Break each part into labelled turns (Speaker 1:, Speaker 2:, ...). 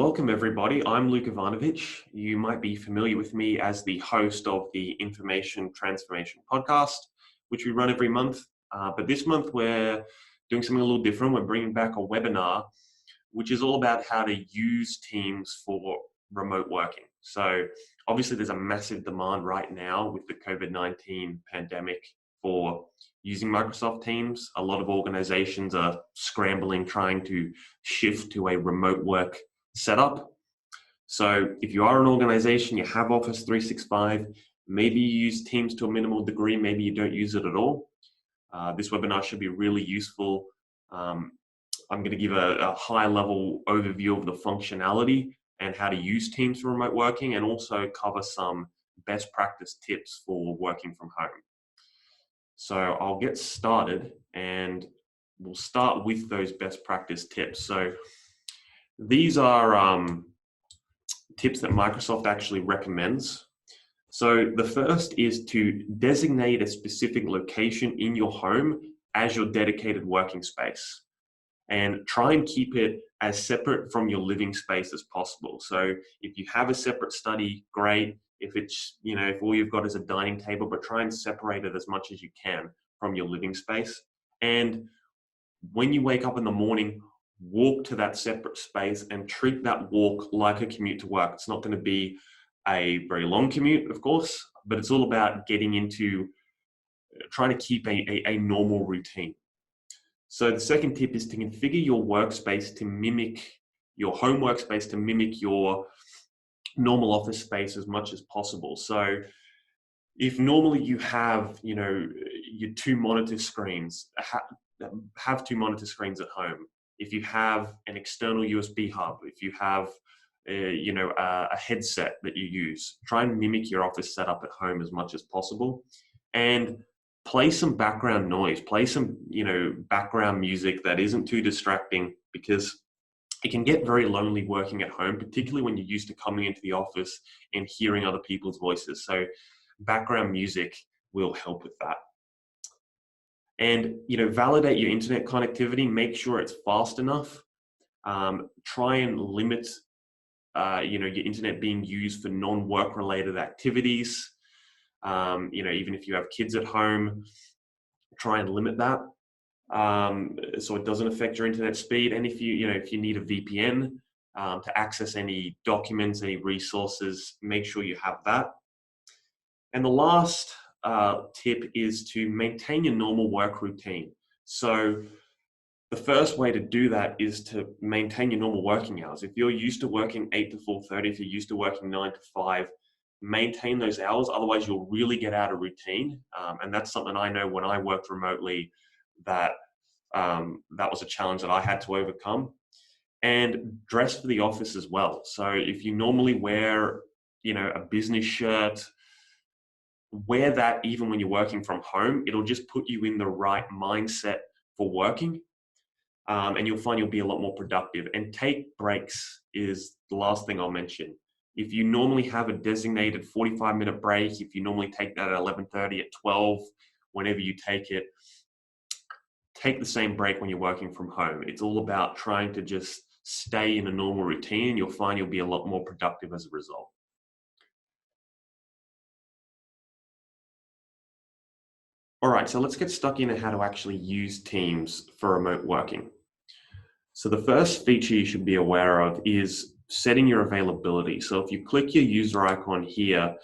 Speaker 1: welcome everybody. I'm Luke Ivanovic. You might be familiar with me as the host of the Information Transformation Podcast, which we run every month. But this month we're doing something a little different. We're bringing back a webinar, which is all about how to use Teams for remote working. So obviously there's a massive demand right now with the COVID-19 pandemic for using Microsoft Teams. A lot of organizations are scrambling, trying to shift to a remote work setup. So if you are an organization, you have Office 365, maybe you use Teams to a minimal degree, maybe you don't use it at all. This webinar should be really useful. I'm going to give a high level overview of the functionality and how to use Teams for remote working, and also cover some best practice tips for working from home. So I'll get started and we'll start with those best practice tips. So these are tips that Microsoft actually recommends. So the first is to designate a specific location in your home as your dedicated working space, and try and keep it as separate from your living space as possible. So if you have a separate study, great. If it's, if all you've got is a dining table, but try and separate it as much as you can from your living space. And when you wake up in the morning, walk to that separate space and treat that walk like a commute to work. It's not going to be a very long commute, of course, but it's all about getting into trying to keep a normal routine. So the second tip is to configure your workspace to mimic your home workspace, to mimic your normal office space as much as possible. So if normally you have, your two monitor screens, have two monitor screens at home. If you have an external USB hub, if you have, a headset that you use, try and mimic your office setup at home as much as possible, and play some background noise, play some, background music that isn't too distracting, because it can get very lonely working at home, particularly when you're used to coming into the office and hearing other people's voices. So background music will help with that. And, validate your internet connectivity, make sure it's fast enough. Try and limit, your internet being used for non-work related activities. Even if you have kids at home, try and limit that, so it doesn't affect your internet speed. And if you need a VPN to access any documents, any resources, make sure you have that. And the last tip is to maintain your normal work routine. So the first way to do that is to maintain your normal working hours. If you're used to working 8 to 4:30, if you're used to working 9 to 5, maintain those hours. Otherwise, you'll really get out of routine. And that's something I know when I worked remotely, that was a challenge that I had to overcome. And dress for the office as well. So if you normally wear, a business shirt, wear that even when you're working from home. It'll just put you in the right mindset for working. And you'll find you'll be a lot more productive. And take breaks is the last thing I'll mention. If you normally have a designated 45-minute break, if you normally take that at 11:30, at 12, whenever you take it, take the same break when you're working from home. It's all about trying to just stay in a normal routine. You'll find you'll be a lot more productive as a result. All right, so let's get stuck into how to actually use Teams for remote working. So the first feature you should be aware of is setting your availability. So if you click your user icon here,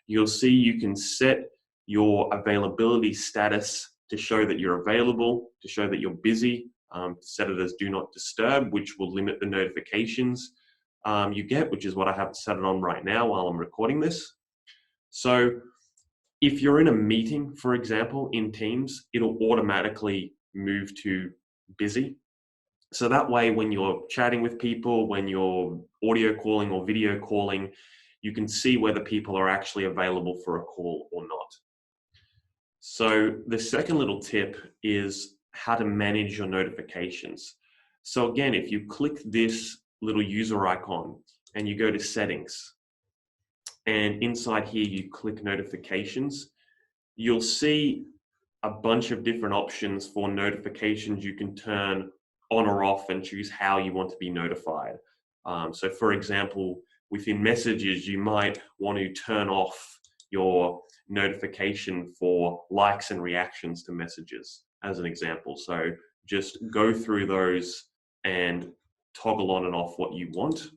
Speaker 1: you'll see you can set your availability status to show that you're available, to show that you're busy, set it as do not disturb, which will limit the notifications you get, which is what I have set it on right now while I'm recording this. So if you're in a meeting, for example, in Teams, it'll automatically move to busy. So that way, when you're chatting with people, when you're audio calling or video calling, you can see whether people are actually available for a call or not. So the second little tip is how to manage your notifications. So again, if you click this little user icon and you go to settings, and inside here you click notifications, you'll see a bunch of different options for notifications you can turn on or off and choose how you want to be notified. So for example, within messages, you might want to turn off your notification for likes and reactions to messages, as an example. So just go through those and toggle on and off what you want.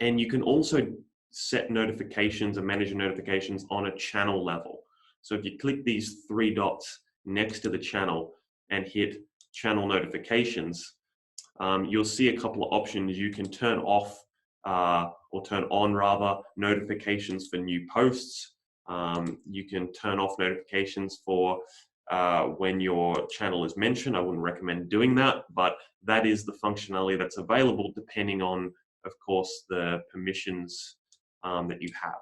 Speaker 1: And you can also set notifications and manage your notifications on a channel level. So if you click these three dots next to the channel and hit channel notifications, you'll see a couple of options. You can turn off or turn on rather notifications for new posts. You can turn off notifications for when your channel is mentioned. I wouldn't recommend doing that, but that is the functionality that's available depending on, of course, the permissions that you have.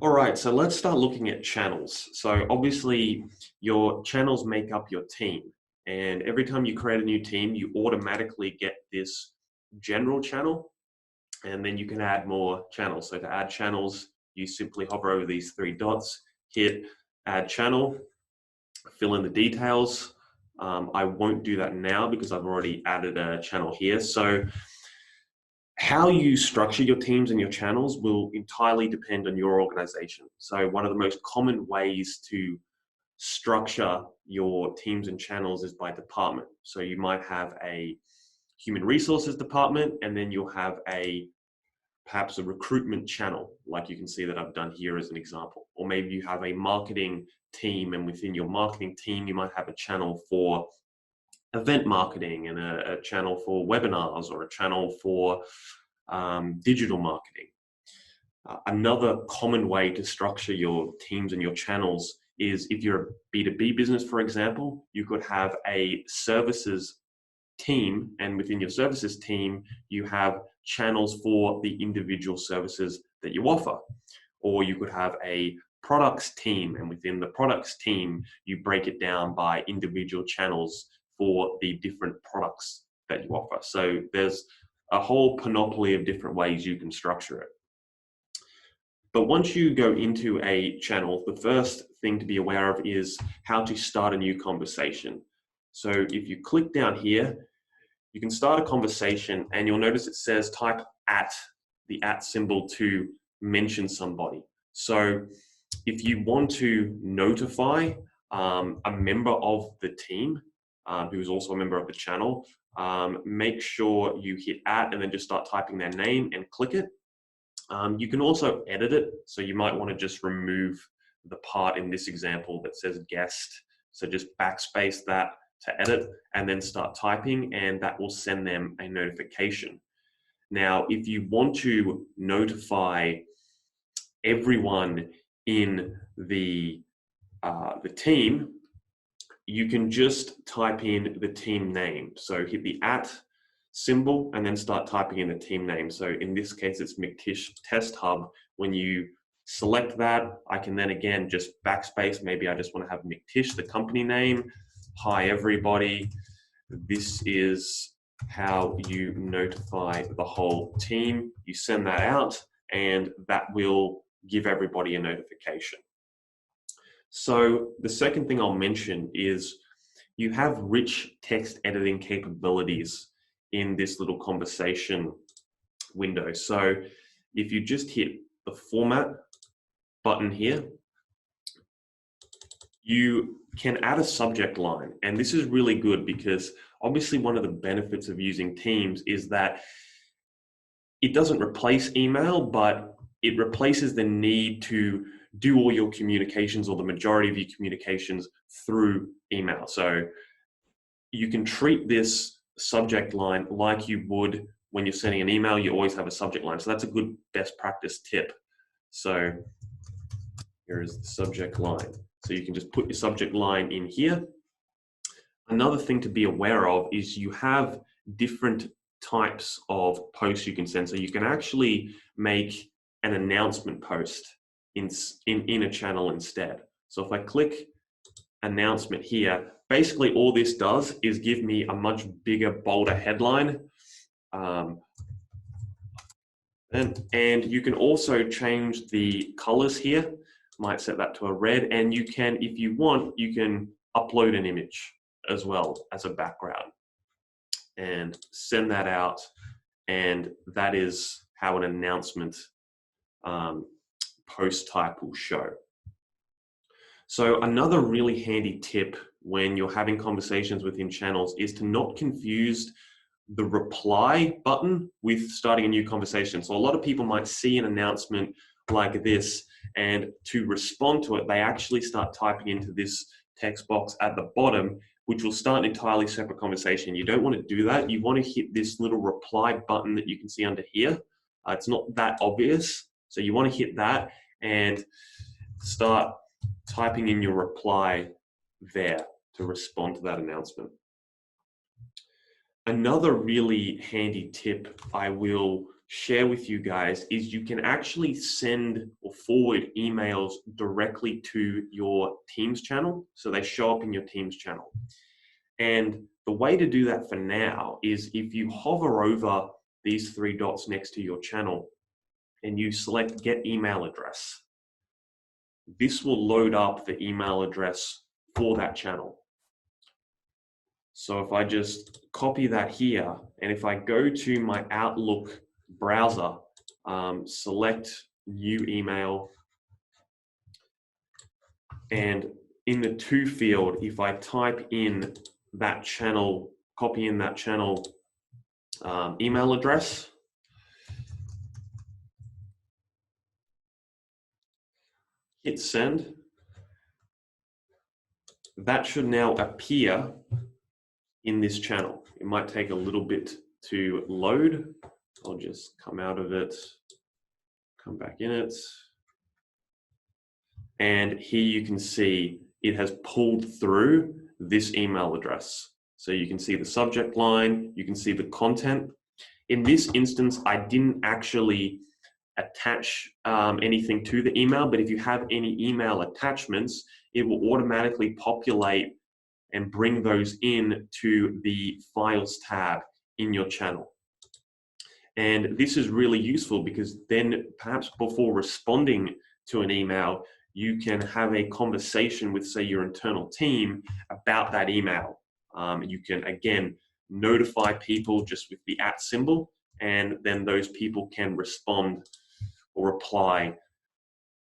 Speaker 1: All right, so let's start looking at channels. So obviously your channels make up your team, and every time you create a new team, you automatically get this general channel, and then you can add more channels. So to add channels, you simply hover over these three dots, hit add channel, fill in the details. I won't do that now because I've already added a channel here. So how you structure your teams and your channels will entirely depend on your organization. So one of the most common ways to structure your teams and channels is by department. So you might have a human resources department, and then you'll have perhaps a recruitment channel, like you can see that I've done here as an example. Or maybe you have a marketing team, and within your marketing team, you might have a channel for event marketing and a channel for webinars, or a channel for digital marketing. Another common way to structure your teams and your channels is if you're a B2B business, for example, you could have a services team, and within your services team, you have channels for the individual services that you offer. Or you could have a products team, and within the products team, you break it down by individual channels for the different products that you offer. So there's a whole panoply of different ways you can structure it. But once you go into a channel, the first thing to be aware of is how to start a new conversation. So if you click down here, you can start a conversation, and you'll notice it says type the @ symbol to mention somebody. So if you want to notify a member of the team who is also a member of the channel, make sure you hit @ and then just start typing their name and click it. You can also edit it. So you might want to just remove the part in this example that says guest. So just backspace that to edit and then start typing, and that will send them a notification. Now, if you want to notify everyone in the team, you can just type in the team name. So hit the @ symbol and then start typing in the team name. So in this case, it's McTish Test Hub. When you select that, I can then again just backspace. Maybe I just want to have McTish, the company name. Hi everybody, this is how you notify the whole team. You send that out, and that will give everybody a notification. So the second thing I'll mention is you have rich text editing capabilities in this little conversation window. So if you just hit the format button here, you can add a subject line. And this is really good because obviously one of the benefits of using Teams is that it doesn't replace email, but it replaces the need to do all your communications, or the majority of your communications, through email. So you can treat this subject line like you would when you're sending an email. You always have a subject line. So that's a good best practice tip. So here is the subject line. So you can just put your subject line in here. Another thing to be aware of is you have different types of posts you can send. So you can actually make an announcement post in a channel instead. So if I click announcement here, basically all this does is give me a much bigger, bolder headline. And you can also change the colors here. Might set that to a red, and you can, if you want, you can upload an image as well as a background. and send that out. And that is how an announcement post type will show. So another really handy tip when you're having conversations within channels is to not confuse the reply button with starting a new conversation. So a lot of people might see an announcement like this, and to respond to it, they actually start typing into this text box at the bottom, which will start an entirely separate conversation. You don't want to do that. You want to hit this little reply button that you can see under here. It's not that obvious. So you want to hit that and start typing in your reply there to respond to that announcement. Another really handy tip I will share with you guys is you can actually send or forward emails directly to your Teams channel. So they show up in your Teams channel. And the way to do that for now is if you hover over these three dots next to your channel and you select Get Email Address, this will load up the email address for that channel. So if I just copy that here, and if I go to my Outlook browser, select New Email, and in the To field, if I type in that channel, copy in that channel email address, hit send, that should now appear in this channel. It might take a little bit to load. I'll just come out of it, come back in it. And here you can see it has pulled through this email address. So you can see the subject line, you can see the content. In this instance, I didn't actually attach anything to the email, but if you have any email attachments, it will automatically populate and bring those in to the Files tab in your channel. And this is really useful because then perhaps before responding to an email, you can have a conversation with, say, your internal team about that email. You can, again, notify people just with the @ symbol, and then those people can respond or reply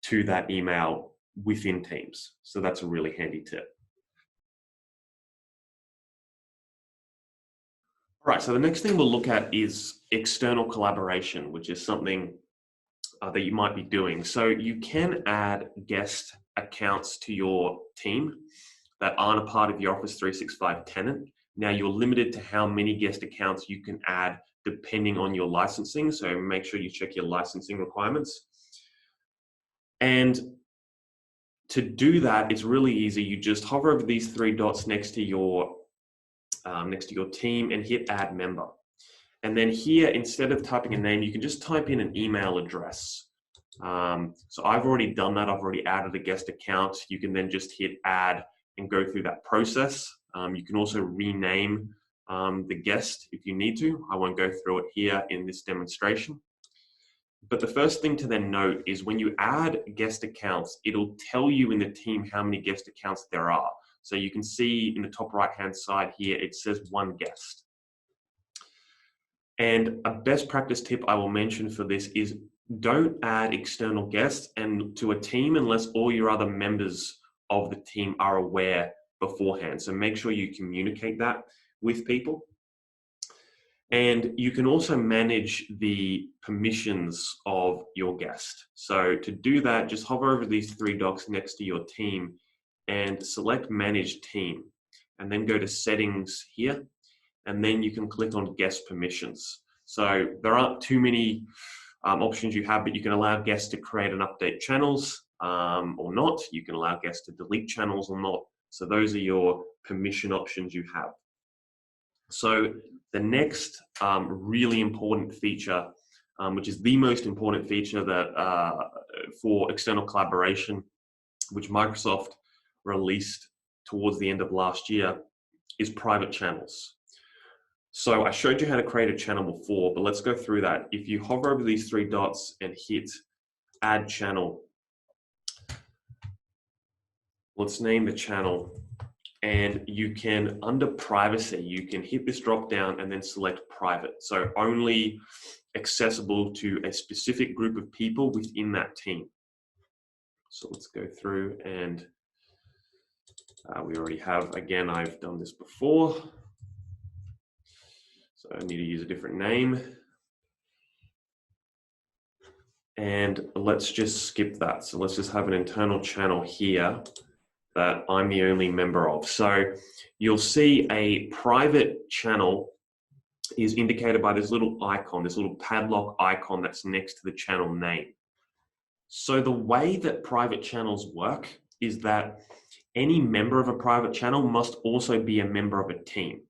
Speaker 1: to that email within Teams. So that's a really handy tip. All right, so the next thing we'll look at is external collaboration, which is something that you might be doing. So you can add guest accounts to your team that aren't a part of your Office 365 tenant. Now you're limited to how many guest accounts you can add depending on your licensing. So make sure you check your licensing requirements. And to do that, it's really easy. You just hover over these three dots next to your team and hit Add Member. And then here, instead of typing a name, you can just type in an email address. So I've already done that. I've already added a guest account. You can then just hit Add and go through that process. You can also rename the guest if you need to. I won't go through it here in this demonstration. But the first thing to then note is when you add guest accounts, it'll tell you in the team how many guest accounts there are. So you can see in the top right-hand side here, it says 1 guest. And a best practice tip I will mention for this is don't add external guests and to a team unless all your other members of the team are aware beforehand. So make sure you communicate that with people. And you can also manage the permissions of your guest. So to do that, just hover over these three dots next to your team and select Manage Team, and then go to Settings here, and then you can click on Guest Permissions. So there aren't too many options you have, but you can allow guests to create and update channels or not. You can allow guests to delete channels or not. So those are your permission options you have. So the next really important feature, which is the most important feature that for external collaboration, which Microsoft released towards the end of last year, is private channels. So I showed you how to create a channel before, but let's go through that. If you hover over these three dots and hit Add Channel, let's name the channel and you can, under privacy, you can hit this drop down and then select private. So only accessible to a specific group of people within that team. So let's go through, and we already have, again, I've done this before. So I need to use a different name. And let's just skip that. So let's just have an internal channel here that I'm the only member of. So you'll see a private channel is indicated by this little icon, this little padlock icon that's next to the channel name. So the way that private channels work is that any member of a private channel must also be a member of a team.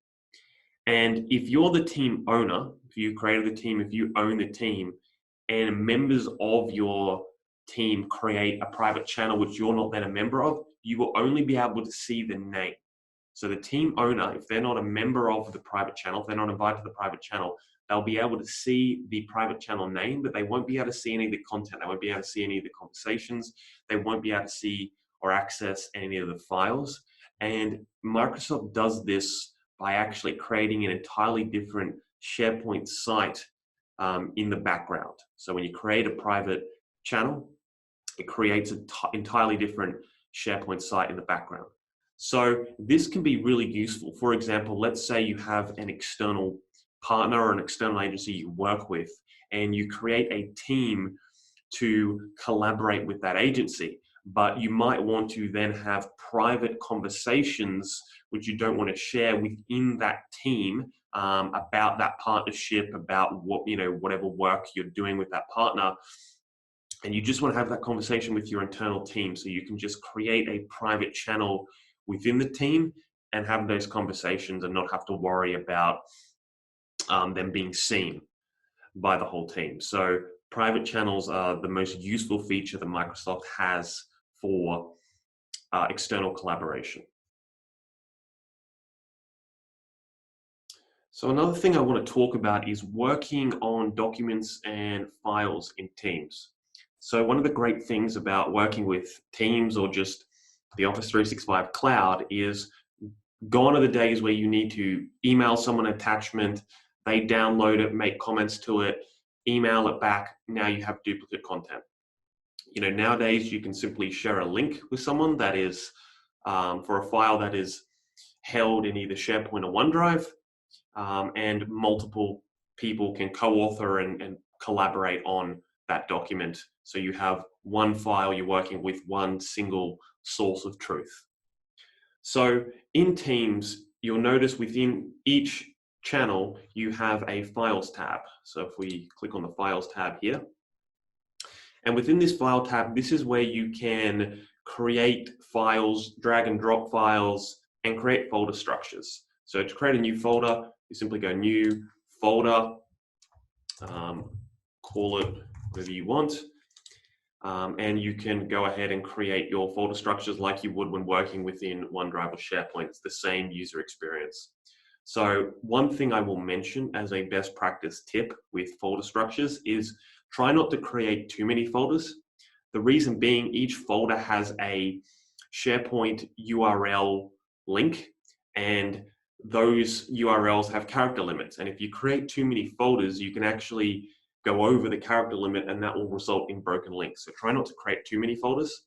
Speaker 1: And if you're the team owner, if you created the team, if you own the team, and members of your team create a private channel which you're not then a member of, you will only be able to see the name. So the team owner, if they're not a member of the private channel, if they're not invited to the private channel, they'll be able to see the private channel name, but they won't be able to see any of the content. They won't be able to see any of the conversations. They won't be able to see or access any of the files. And Microsoft does this by actually creating an entirely different SharePoint site in the background. So when you create a private channel, it creates an entirely different SharePoint site in the background. So this can be really useful. For example, let's say you have an external partner or an external agency you work with, and you create a team to collaborate with that agency, but you might want to then have private conversations which you don't want to share within that team about that partnership, about what, whatever work you're doing with that partner. And you just want to have that conversation with your internal team. So you can just create a private channel within the team and have those conversations and not have to worry about them being seen by the whole team. So private channels are the most useful feature that Microsoft has for external collaboration. So another thing I want to talk about is working on documents and files in Teams. So one of the great things about working with Teams or just the Office 365 cloud is gone are the days where you need to email someone an attachment, they download it, make comments to it, email it back. Now you have duplicate content. Nowadays you can simply share a link with someone that is for a file that is held in either SharePoint or OneDrive, and multiple people can co-author and collaborate on that document. So you have one file, you're working with one single source of truth. So in Teams, you'll notice within each channel, you have a Files tab. So if we click on the Files tab here, and within this File tab, this is where you can create files, drag and drop files, and create folder structures. So to create a new folder, you simply go New Folder, call it whatever you want, and you can go ahead and create your folder structures like you would when working within OneDrive or SharePoint. It's the same user experience. So one thing I will mention as a best practice tip with folder structures is try not to create too many folders. The reason being, each folder has a SharePoint URL link, and those URLs have character limits. And if you create too many folders, you can actually go over the character limit, and that will result in broken links. So try not to create too many folders.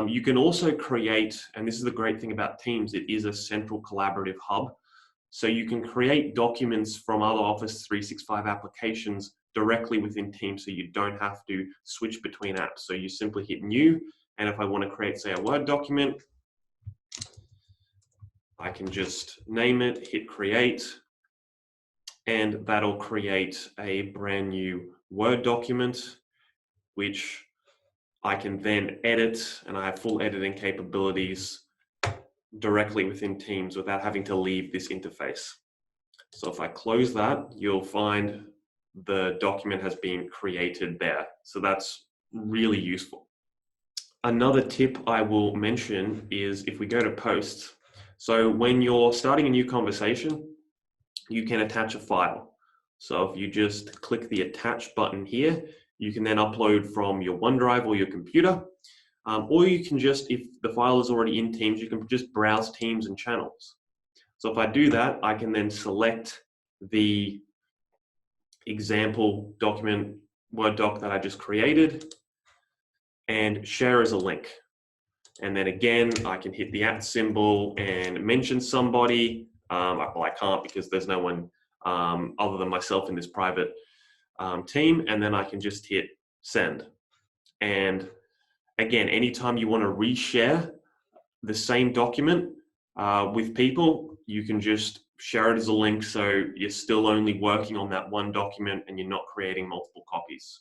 Speaker 1: You can also create, and this is the great thing about Teams, it is a central collaborative hub. So you can create documents from other Office 365 applications directly within Teams, so you don't have to switch between apps. So you simply hit New, and if I want to create, say, a Word document, I can just name it, hit Create, and that'll create a brand new Word document, which I can then edit, and I have full editing capabilities directly within Teams without having to leave this interface. So if I close that, you'll find the document has been created there. So that's really useful. Another tip I will mention is if we go to Posts. So when you're starting a new conversation, you can attach a file. So if you just click the Attach button here, you can then upload from your OneDrive or your computer. Or you can just, if the file is already in Teams, you can just browse Teams and channels. So if I do that, I can then select the example document, Word doc that I just created, and share as a link. And then again, I can hit the @ symbol and mention somebody. Well, I can't because there's no one other than myself in this private team. And then I can just hit send. And again, anytime you want to reshare the same document with people, you can just share it as a link, so you're still only working on that one document and you're not creating multiple copies.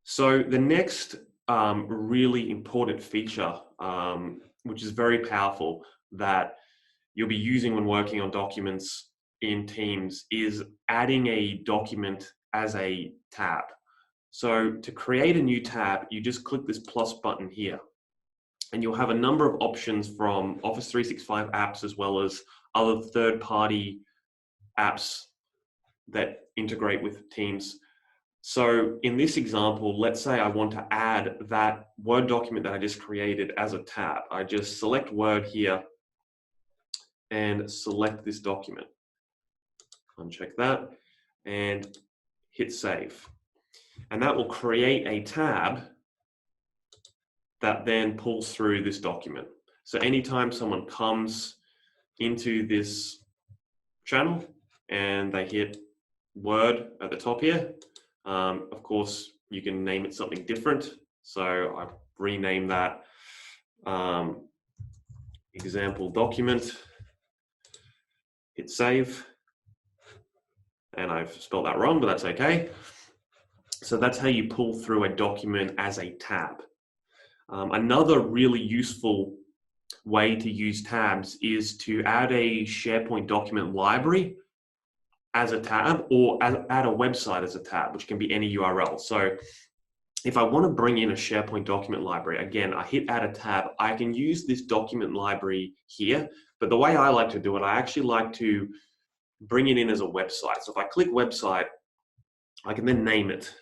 Speaker 1: So the next really important feature, which is very powerful, that you'll be using when working on documents in Teams, is adding a document as a tab. So to create a new tab, you just click this plus button here, and you'll have a number of options from Office 365 apps as well as other third-party apps that integrate with Teams. So in this example, let's say I want to add that Word document that I just created as a tab. I just select Word here and select this document. Uncheck that and hit save. And that will create a tab that then pulls through this document. So anytime someone comes into this channel and they hit Word at the top here, of course, you can name it something different. So I rename that example document, hit save, and I've spelled that wrong, but that's okay. So that's how you pull through a document as a tab. Another really useful way to use tabs is to add a SharePoint document library as a tab, or add a website as a tab, which can be any URL. So if I want to bring in a SharePoint document library, again, I hit add a tab. I can use this document library here, but the way I like to do it, I actually like to bring it in as a website. So if I click website, I can then name it.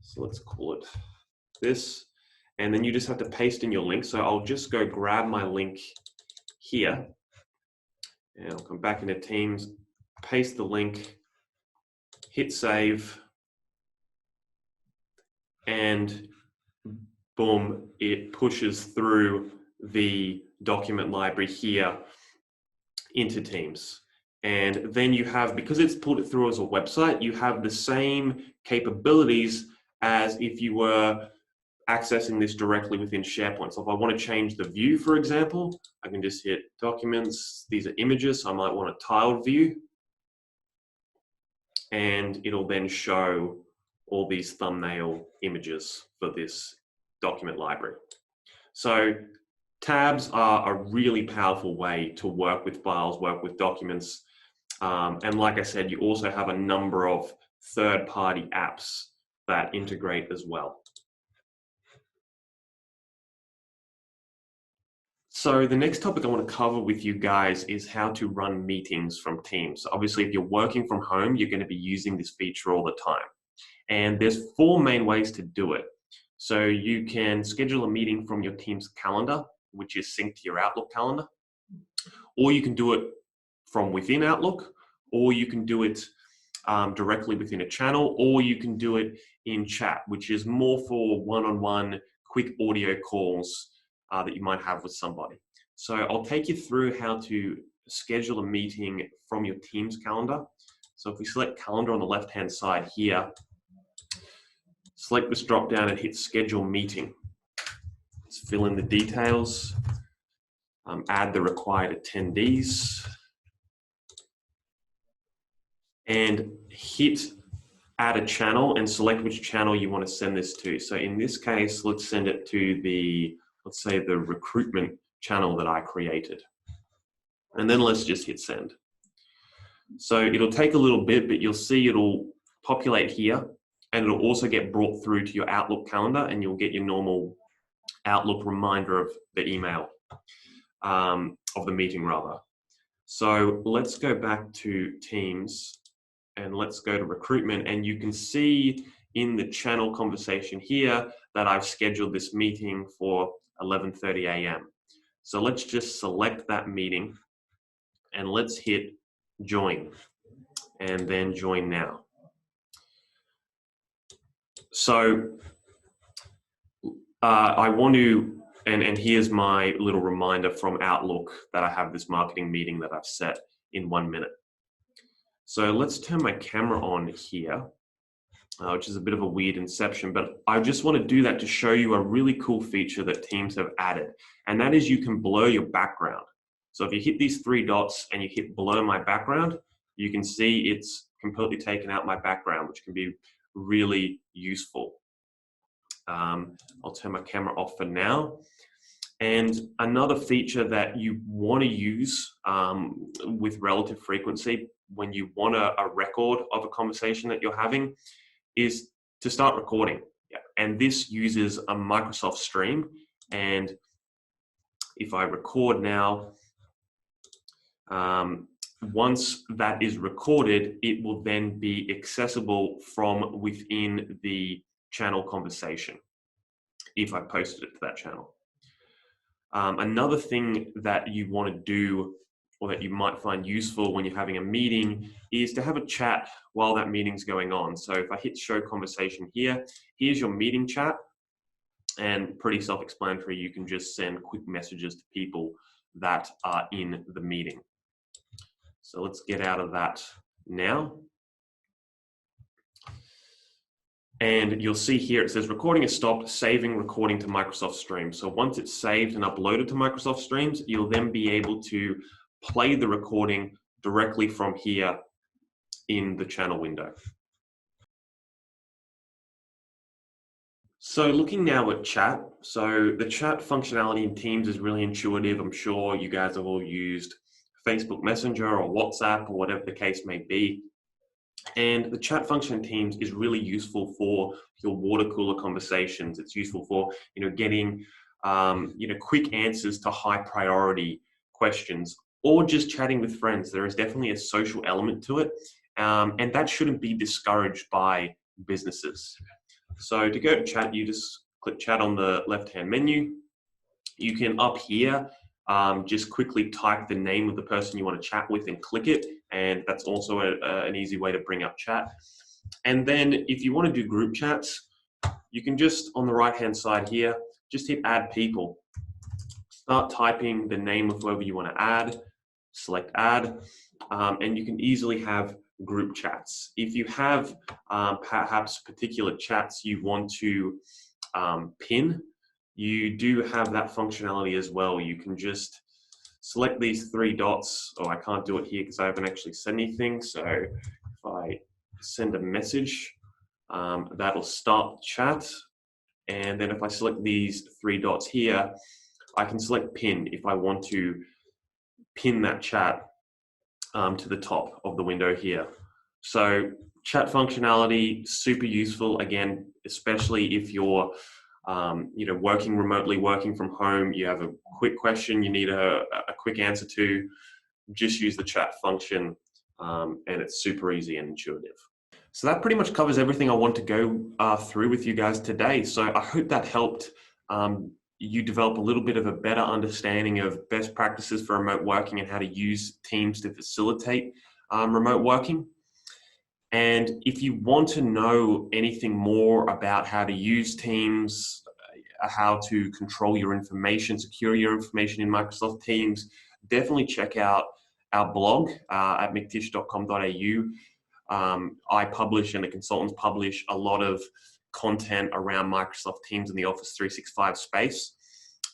Speaker 1: So let's call it this. And then you just have to paste in your link. So I'll just go grab my link here, and I'll come back into Teams, paste the link, hit save, and boom, it pushes through the document library here into Teams. And then you have, because it's pulled it through as a website, you have the same capabilities as if you were accessing this directly within SharePoint. So if I want to change the view, for example, I can just hit documents. These are images, so I might want a tiled view. And it'll then show all these thumbnail images for this document library. So tabs are a really powerful way to work with files, work with documents. And like I said, you also have a number of third-party apps that integrate as well. So the next topic I want to cover with you guys is how to run meetings from Teams. Obviously, if you're working from home, you're going to be using this feature all the time. And there's 4 main ways to do it. So you can schedule a meeting from your Teams calendar, which is synced to your Outlook calendar. Or you can do it from within Outlook, or you can do it directly within a channel, or you can do it in chat, which is more for one-on-one quick audio calls that you might have with somebody. So I'll take you through how to schedule a meeting from your Teams calendar. So if we select calendar on the left-hand side here, select this drop down and hit schedule meeting. Let's fill in the details, add the required attendees, and hit add a channel and select which channel you want to send this to. So in this case, let's send it to the, let's say, the recruitment channel that I created. And then let's just hit send. So it'll take a little bit, but you'll see it'll populate here, and it'll also get brought through to your Outlook calendar, and you'll get your normal Outlook reminder of the email, of the meeting rather. So let's go back to Teams and let's go to recruitment, and you can see in the channel conversation here that I've scheduled this meeting for 11:30 a.m. So let's just select that meeting and let's hit join and then join now. So I want to, and here's my little reminder from Outlook that I have this marketing meeting that I've set in 1 minute. So let's turn my camera on here, which is a bit of a weird inception, but I just want to do that to show you a really cool feature that Teams have added, and that is you can blur your background. So if you hit these 3 dots and you hit blur my background, you can see it's completely taken out my background, which can be really useful. I'll turn my camera off for now. And another feature that you want to use with relative frequency when you want a record of a conversation that you're having is to start recording. And this uses a Microsoft Stream. And if I record now, once that is recorded, it will then be accessible from within the channel conversation if I posted it to that channel. Another thing that you want to do, or that you might find useful when you're having a meeting, is to have a chat while that meeting's going on. So if I hit show conversation here, here's your meeting chat, and pretty self-explanatory. You can just send quick messages to people that are in the meeting. So let's get out of that now. And you'll see here it says recording is stopped, saving recording to Microsoft Streams. So once it's saved and uploaded to Microsoft Streams, you'll then be able to play the recording directly from here in the channel window. So looking now at chat, so the chat functionality in Teams is really intuitive. I'm sure you guys have all used Facebook Messenger or WhatsApp or whatever the case may be. And the chat function in Teams is really useful for your water cooler conversations. It's useful for getting quick answers to high priority questions, or just chatting with friends. There is definitely a social element to it, and that shouldn't be discouraged by businesses. So to go to chat, you just click chat on the left-hand menu. You can up here just quickly type the name of the person you want to chat with and click it, and that's also an easy way to bring up chat. And then if you want to do group chats, you can just, on the right-hand side here, just hit add people. Start typing the name of whoever you want to add, select add, and you can easily have group chats. If you have perhaps particular chats you want to pin, you do have that functionality as well. You can just select these 3 dots. Oh, I can't do it here because I haven't actually said anything. So if I send a message, that'll start the chat. And then if I select these 3 dots here, I can select pin if I want to pin that chat to the top of the window here. So chat functionality, super useful, again, especially if you're working remotely, working from home, you have a quick question you need a quick answer to, just use the chat function, and it's super easy and intuitive. So that pretty much covers everything I want to go through with you guys today. So I hope that helped you develop a little bit of a better understanding of best practices for remote working and how to use Teams to facilitate remote working. And if you want to know anything more about how to use Teams, how to control your information, secure your information in Microsoft Teams, definitely check out our blog at mctish.com.au. I publish, and the consultants publish, a lot of content around Microsoft Teams and the Office 365 space.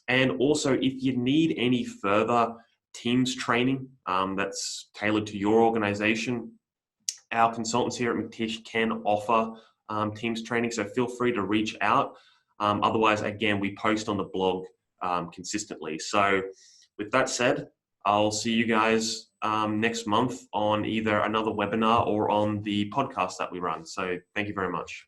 Speaker 1: And also, if you need any further Teams training that's tailored to your organization, our consultants here at McTish can offer Teams training, so feel free to reach out. Otherwise, again, we post on the blog consistently. So with that said, I'll see you guys next month on either another webinar or on the podcast that we run. So thank you very much.